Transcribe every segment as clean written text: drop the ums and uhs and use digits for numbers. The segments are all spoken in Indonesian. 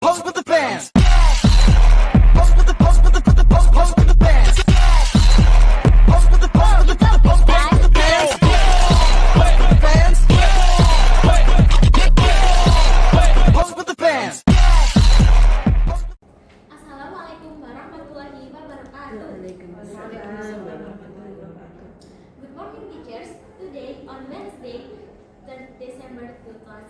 Pose with the bands. Pose with the pose with the pose with the bands. Pose with the pose with the pose with the bands. Pose with the bands. Pose with the bands. Assalamualaikum warahmatullahi wabarakatuh. Good morning, teachers. Today on Wednesday, 3rd December 2025,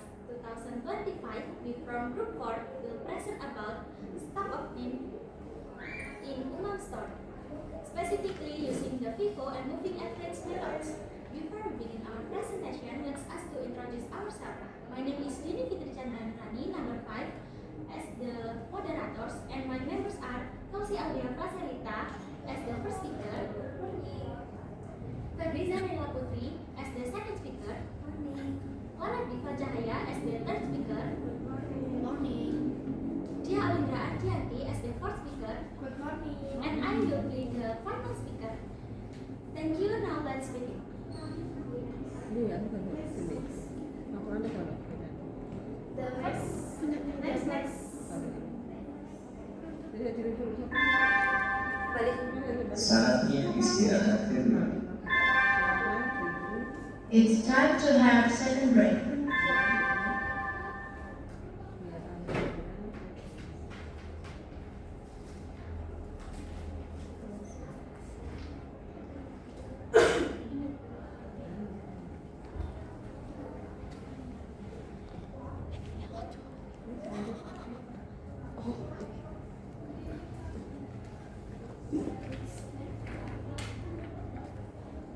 we from Group 4 will present about staff of team in Umam Store, specifically using the FIFO and moving average methods. Before we begin our presentation, let's us to introduce ourselves. My name is Dini Fitri Chandranurani, number 5, as the moderators, and my members are Fauzi Aulia Praserita as the first speaker, Febriza Nela Putri as the second speaker, Lara Diva Cahaya as the third speaker, Dia Alindra Ardianti as the fourth speaker, and I will be the final speaker. Thank you. Now let's begin. The next. Saatnya istirahat kedua. It's time to have second break.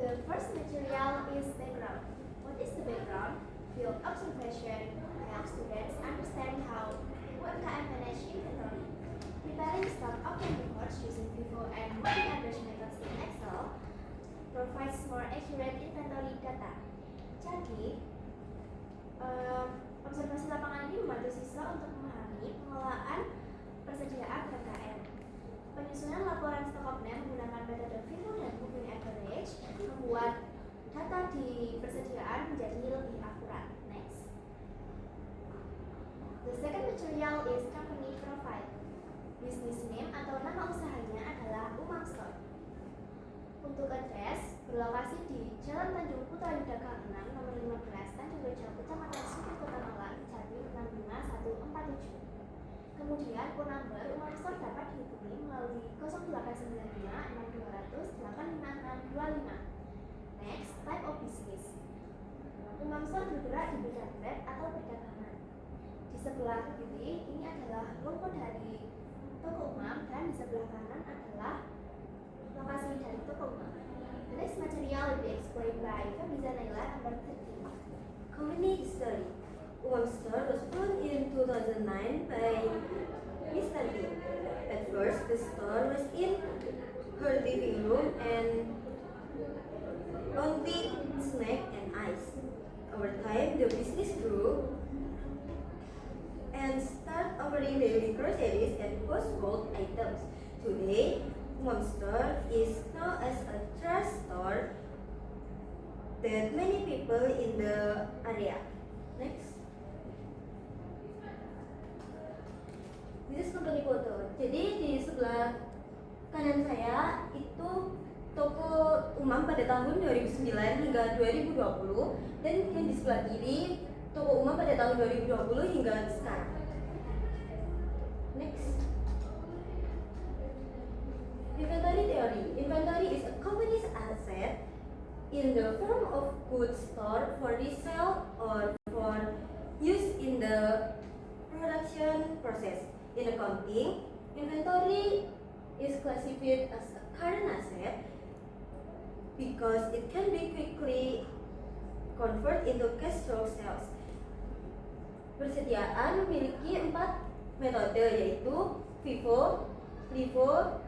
The first material is background. What is the background? Field observation helps students understand how UMKM manage inventory. Preparing stock option reports using FIFO and moving average methods in Excel provides more accurate inventory data. Jadi, observasi lapangan ini membantu siswa untuk memahami pengelolaan persediaan UMKM. Penyusunan laporan stok opname menggunakan metode FIFO dan moving average membuat data di persediaan menjadi lebih akurat. Next. The second material is company profile. Business name atau nama usahanya adalah Umam Store. Untuk address, berlokasi di Jalan Tanjung Putra Yuda Gang 6, nomor 15, Tanjung Rejo, Kecamatan Sukir, Kota Malang, Jatim 65147. Kemudian phone number Umam Store dapat dihubungi melalui 0895 6200 85625. Next, type of business. Umam Store bergerak di bidang trade atau perdagangan. Di sebelah kiri ini adalah logo dari toko Umam dan di sebelah kanan adalah lokasi dari toko Umam. The next material will be explained by Febriza Naila, number 13. Company history. Umam Store was founded in 2009 by Mr. D. At first, the store was in her living room and only snack and ice. Over time, the business grew and started offering daily groceries and household items. Today, Umam Store is known as a trust store that many people in the area. Next. This is company photo. Jadi di sebelah kanan saya itu toko Umam pada tahun 2009 hingga 2020, dan yang di sebelah kiri toko Umam pada tahun 2020 hingga sekarang. Next. Inventory theory. Inventory is a company's asset in the form of goods stored for resale or for use in the production process. In accounting, inventory is classified as a current asset because it can be quickly converted into cash flow sales. Persediaan memiliki 4 metode, yaitu FIFO, LIFO,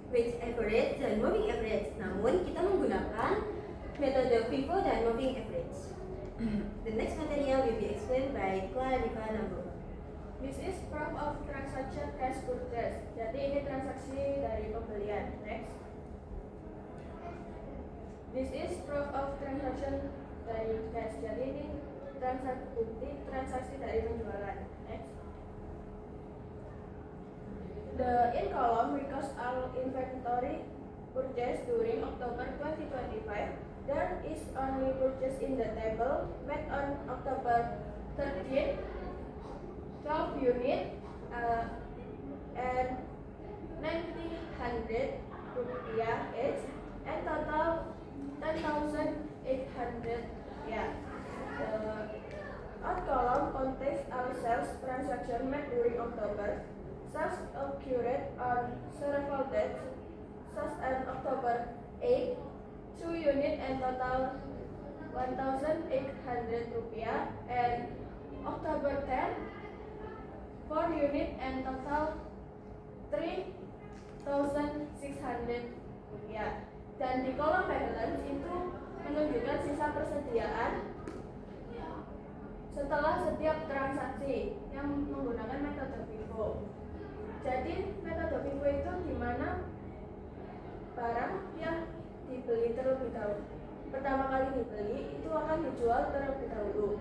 weighted average, dan moving average. Namun kita menggunakan metode FIFO dan moving average. The next material will be explained by Clara Diva number 1. This is proof of transaction cash purchase. Jadi ini transaksi dari pembelian. Next. This is proof of transaction dari cash. Jadi ini bukti transaksi dari penjualan. Next. The in column records all inventory purchased during October 2025. There is only purchase in the table made on October 13, 12 units and 9,000 rupiah each, and total 10,800 rupiah. The odd column contains all sales transactions made during October. Sales occurred on several dates, such as October 8, 2 units and total 1,800 rupiah, and October 10, 4 units and total 3,600 rupiah. Dan di kolom balance itu menunjukkan sisa persediaan setelah setiap transaksi yang menggunakan metode FIFO. Jadi metode FIFO itu di mana barang yang dibeli terlebih dahulu, pertama kali dibeli itu akan dijual terlebih dahulu.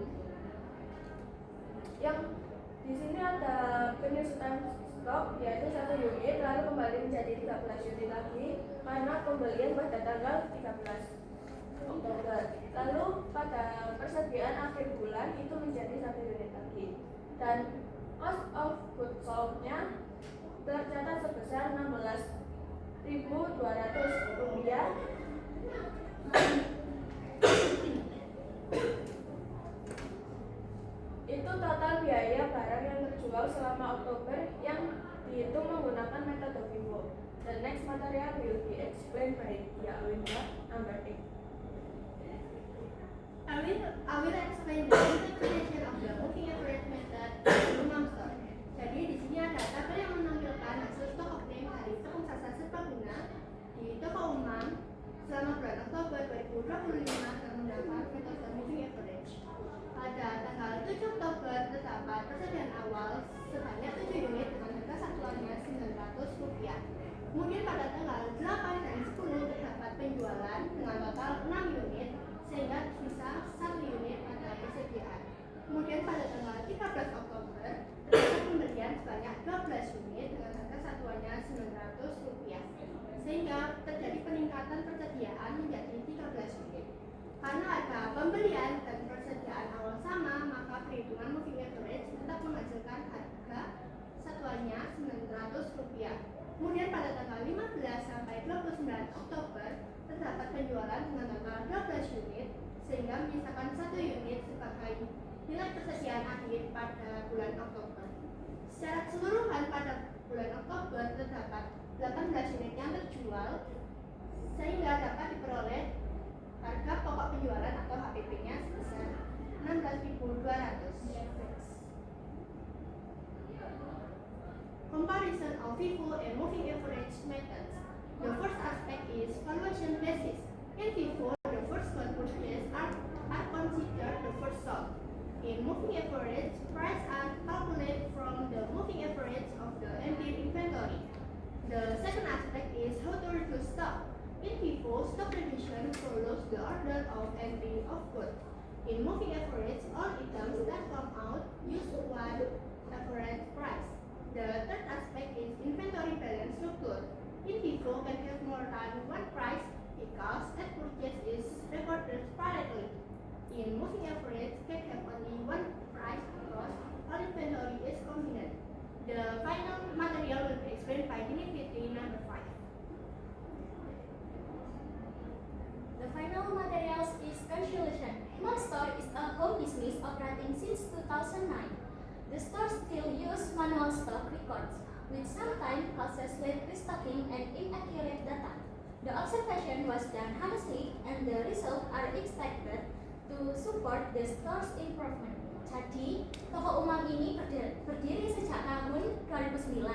Yang di sini ada penyusutan stok yaitu 1 unit lalu kembali menjadi 13 unit lagi karena pembelian pada tanggal 13 Oktober. Lalu pada persediaan akhir bulan itu menjadi 1 unit lagi. Dan cost of goods sold-nya tercatat sebesar 16.200 rupiah. Itu total biaya barang yang terjual selama Oktober yang dihitung menggunakan metode FIFO. The next material will be explained by Yawinda Amberti. I will explain the interpretation of the moving average method in Umam Store. Jadi di sini ada tabel yang menampilkan hasil stok opening dari pengusaha serbaguna di toko Umam selama bulan Oktober 2025 dengan menggunakan metode moving average. Pada tanggal 7 Oktober terdapat persediaan awal sebanyak 7 unit dengan harga satuannya Rp900. Kemudian pada tanggal 8 dan 10 terdapat penjualan dengan total 6 unit sehingga sisa 1 unit pada persediaan. Kemudian pada tanggal 13 Oktober terdapat pembelian sebanyak 12 unit dengan harga satuannya Rp900 sehingga terjadi peningkatan persediaan menjadi 13 unit. Karena ada pembelian dan persediaan awal sama, maka perhitungan moving average tetap menghasilkan harga satuannya Rp900. Kemudian pada tanggal 15 sampai 29 Oktober terdapat penjualan dengan total 12 unit sehingga menyisakan 1 unit sebagai nilai persediaan akhir pada bulan Oktober. Secara keseluruhan pada bulan Oktober terdapat 18 unit yang terjual sehingga dapat diperoleh harga pokok penjualan atau HPP-nya sebesar 16.200. Comparison of FIFO and moving average methods. The first aspect is valuation basis. In FIFO, the first one purchased are considered the first sold. In moving average, price are calculated from the moving average of the empty inventory. The second aspect is how to reduce stock. In FIFO, stock reduction follows the order of entry of goods. In moving average, all items that come out use one average price. The third aspect is inventory balance structure. In FIFO, can have more than one price because at purchase is recorded separately. In moving average, can have only one price because all inventory is combined. The final material will be explained by Dinivitri number 5. The final materials is calculation. Umam Store is a home business operating since 2009. The store still use manual stock records, which sometimes causes late restocking and inaccurate data. The observation was done honestly, and the results are expected to support the store's improvement. Jadi, toko Umam ini berdiri sejak tahun 2009,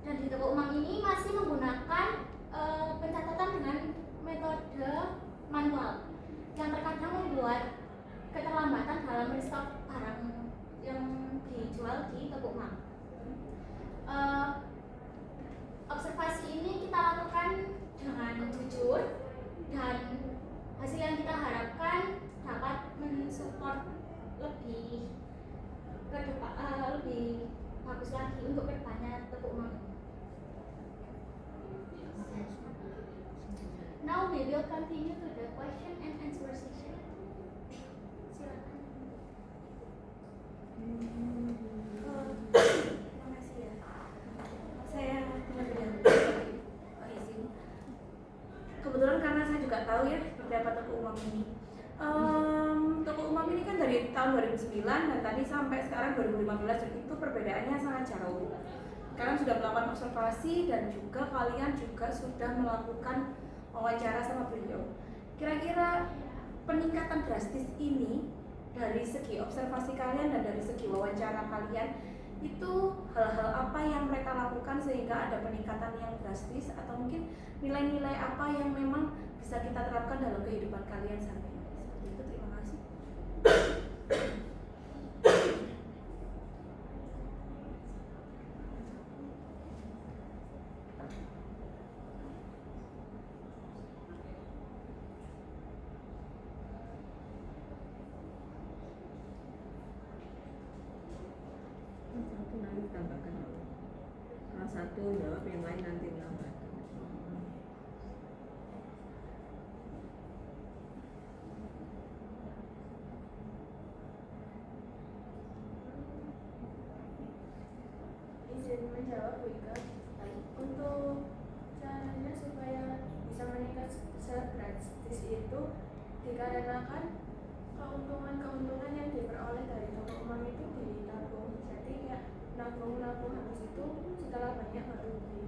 dan di toko Umam ini masih menggunakan pencatatan dengan metode manual yang terkadang membuat keterlambatan dalam restock barang yang dijual di toko Umam. Observasi ini kita lakukan dengan jujur dan hasil yang kita harapkan dapat mensupport lebih lebih bagus lagi untuk kedepannya toko Umam. will continue to the question and answer session. Silakan. Terima kasih ya. Saya terlebih dahulu izin. Kebetulan karena saya juga tahu ya beberapa toko umam ini. Toko umam ini kan dari tahun 2009 dan tadi sampai sekarang 2015 itu perbedaannya sangat jauh. Kalian sudah melakukan observasi dan juga kalian juga sudah melakukan wawancara sama beliau. Kira-kira peningkatan drastis ini dari segi observasi kalian dan dari segi wawancara kalian itu hal-hal apa yang mereka lakukan sehingga ada peningkatan yang drastis, atau mungkin nilai-nilai apa yang memang bisa kita terapkan dalam kehidupan kalian sampai ini. Seperti itu, terima kasih. Satu nanti tambahkan. Salah satu jawab, yang lain nanti menambahkan. Izin menjawab Bu Ika. Untuk caranya supaya bisa meningkat secara drastis itu dikarenakan keuntungan yang diperoleh dari toko umam itu ditabung. Jadi kayak nabung habis itu setelah banyak baru di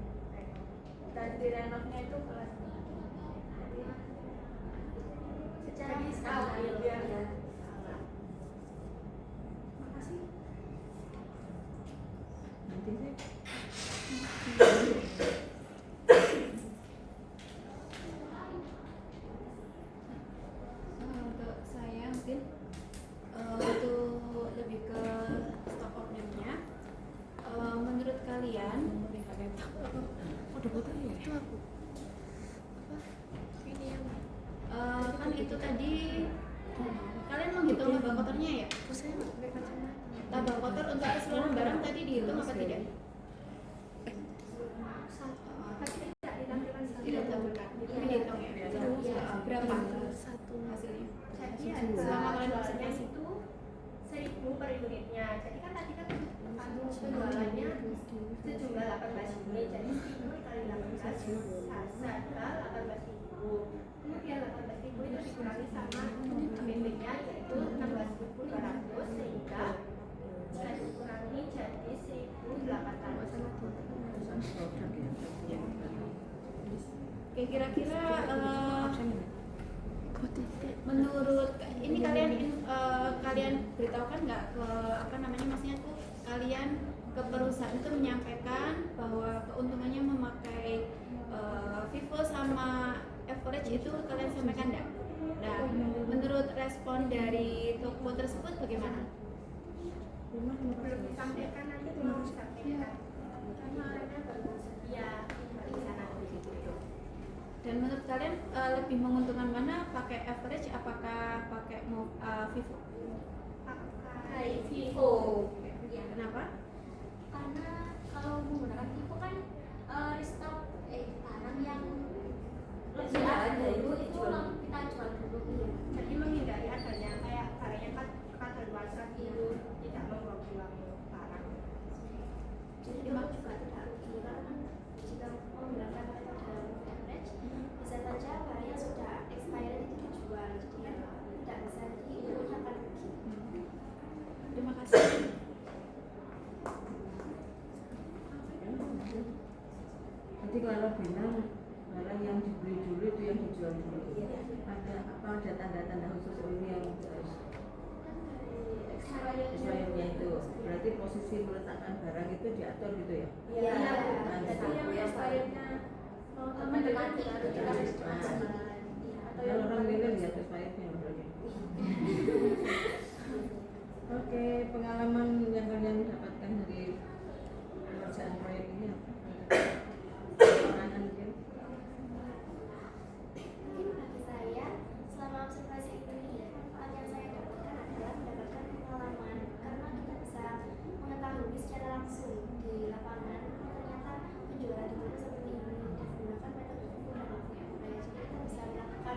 dan direnovnya itu pelan. Jadi stabil ya. Makasih. Nanti sih. Untuk saya mungkin untuk lebih ke stock ordernya, menurut kalian kan itu tadi kalian menghitung tabak kotornya ya? Tabak kotor untuk keseluruhan barang tadi dihitung apa tidak? Tidak ditampilkan, dihitung ya? Berapa hasilnya? Jadi Selama kalian observasi itu 1.000 per unitnya. Jadi kan tadi kan penjualannya sejumlah 18 unit. Jadi 1.000 dikali 18 harga 18.000. Kemudian 18.000 itu dikurangi sama BB-nya yaitu 16.200 sehingga jika dikurangi jadi 1.800. Oke, kira-kira menurut ini kalian beritahukan nggak ke apa namanya, maksudnya tuh kalian ke perusahaan itu menyampaikan bahwa keuntungannya memakai Vivo sama average itu kalian sampaikan nggak? Nah, menurut respon dari toko tersebut bagaimana? Belum disampaikan, nanti mau disampaikan karena orangnya baru sedia di sana. Dan menurut kalian lebih menguntungkan mana, pakai average apakah pakai Vivo? Pakai Vivo. Ya, kenapa? Karena kalau menggunakan Vivo kan restock barang yang lebih dulu itu kita jual dulu. Jadi menghindari adanya kayak barangnya kan kadaluarsa itu tidak membuang barang. Jadi memang juga tidak rugi karena jika menggunakan metode average bisa saja barangnya sudah expired itu dijual, jadi tidak bisa digunakan rugi. Terima kasih. Jadi kalau bilang barang yang dibeli dulu itu yang dijual dulu. Ada tanda-tanda khusus ini yang harus expirednya itu. Berarti posisi meletakkan barang itu diatur gitu ya? Iya. Nah, Jadi yang expirednya mendekati baru kita harus jual. Kalau orang milih lihat expirednya berarti. Oke, pengalaman yang kalian dapatkan dari pekerjaan proyek ini apa? Pengalaman mungkin? Mungkin bagi saya selama observasi ini manfaat yang saya dapatkan adalah mendapatkan pengalaman karena kita bisa mengetahui secara langsung di lapangan ternyata penjualan di mana seperti ini dan menggunakan metode Vivo dan average. Jadi kita bisa melakukan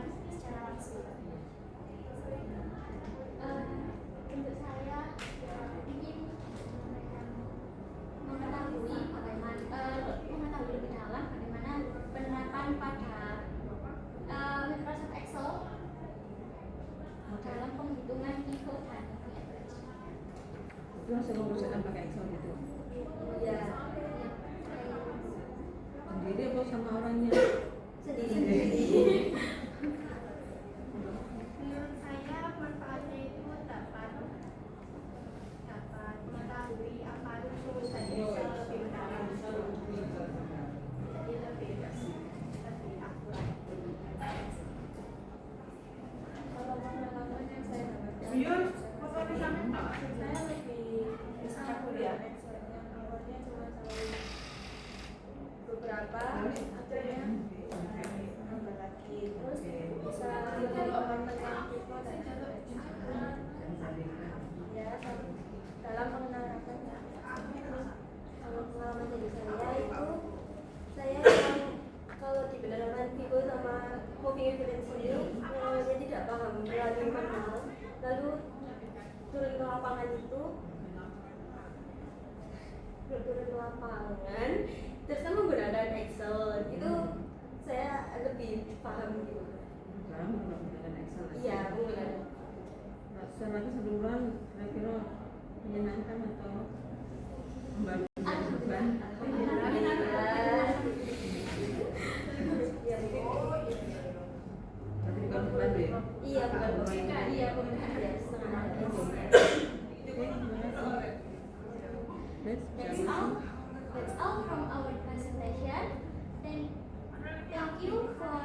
beberapa akhirnya nambah lagi, terus bisa menjadi pemahaman yang kita dan ya dalam pengenalan kalau pengalaman dari saya itu saya kalau di penerapan Vivo sama moving evidence ini saya tidak paham melalui manual, lalu turun ke lapangan terus kan menggunakan Excel itu saya lebih paham gitu. Sekarang menggunakan Excel. Iya, menggunakan. Nah, setelah itu 1 bulan kira-kira menyenangkan atau membantu beban? Iya, Tapi bukan beban deh. iya bukan bukan iya setengah. That's all from our presentation. Thank you for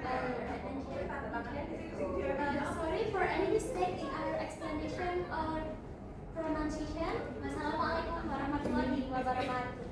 attention. Sorry for any mistake in our explanation or pronunciation. Wassalamualaikum warahmatullahi wabarakatuh.